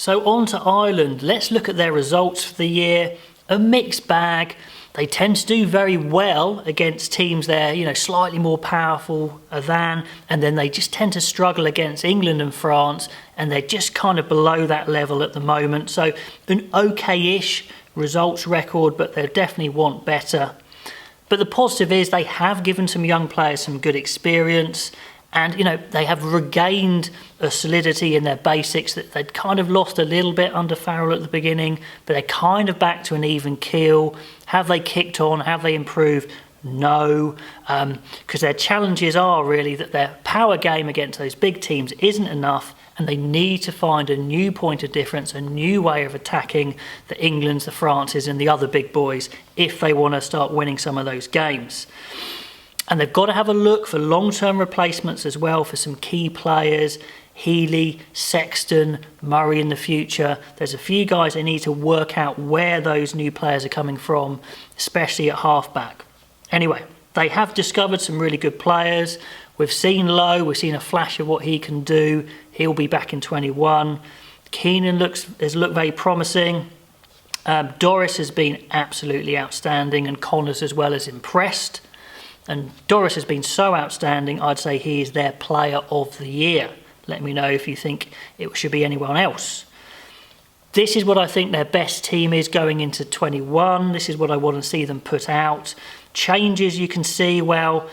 So on to Ireland. Let's look at their results for the year. A mixed bag. They tend to do very well against teams they're, slightly more powerful than, and then they just tend to struggle against England and France, and they're just kind of below that level at the moment. So an okay-ish results record, but they definitely want better. But the positive is they have given some young players some good experience, and they have regained a solidity in their basics that they'd kind of lost a little bit under Farrell at the beginning, but they're kind of back to an even keel. Have they kicked on? Have they improved? No, because their challenges are really that their power game against those big teams isn't enough, and they need to find a new point of difference, a new way of attacking the Englands, the Frances and the other big boys if they want to start winning some of those games. And they've got to have a look for long-term replacements as well for some key players. Healy, Sexton, Murray in the future. There's a few guys they need to work out where those new players are coming from, especially at halfback. Anyway, they have discovered some really good players. We've seen Lowe, we've seen a flash of what he can do. He'll be back in 21. Keenan has looked very promising. Doris has been absolutely outstanding, and Connors as well has impressed. And Doris has been so outstanding, I'd say he is their player of the year. Let me know if you think it should be anyone else. This is what I think their best team is going into 21. This is what I want to see them put out. Changes you can see, well,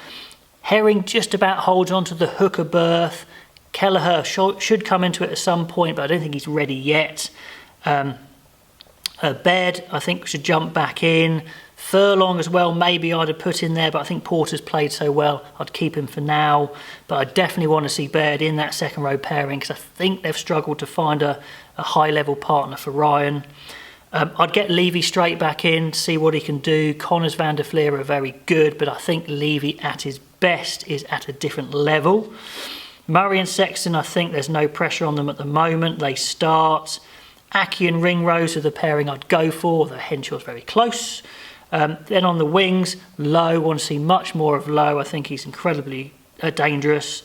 Herring just about holds on to the hooker berth. Kelleher should come into it at some point, but I don't think he's ready yet. Baird, I think, should jump back in. Furlong as well, maybe I'd have put in there, but I think Porter's played so well, I'd keep him for now. But I definitely want to see Baird in that second row pairing because I think they've struggled to find a high-level partner for Ryan. I'd get Levy straight back in, see what he can do. Connors, Van der Fleer are very good, but I think Levy at his best is at a different level. Murray and Sexton, I think there's no pressure on them at the moment. They start. Aki and Ringrose are the pairing I'd go for, although Henshaw's very close. Then on the wings, Lowe, want to see much more of Lowe. I think he's incredibly dangerous.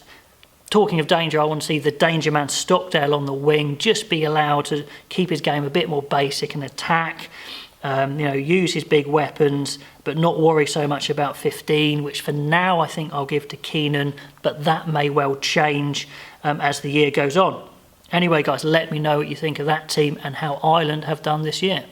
Talking of danger, I want to see the danger man Stockdale on the wing, just be allowed to keep his game a bit more basic and attack. Use his big weapons, but not worry so much about 15, which for now I think I'll give to Keenan, but that may well change as the year goes on. Anyway, guys, let me know what you think of that team and how Ireland have done this year.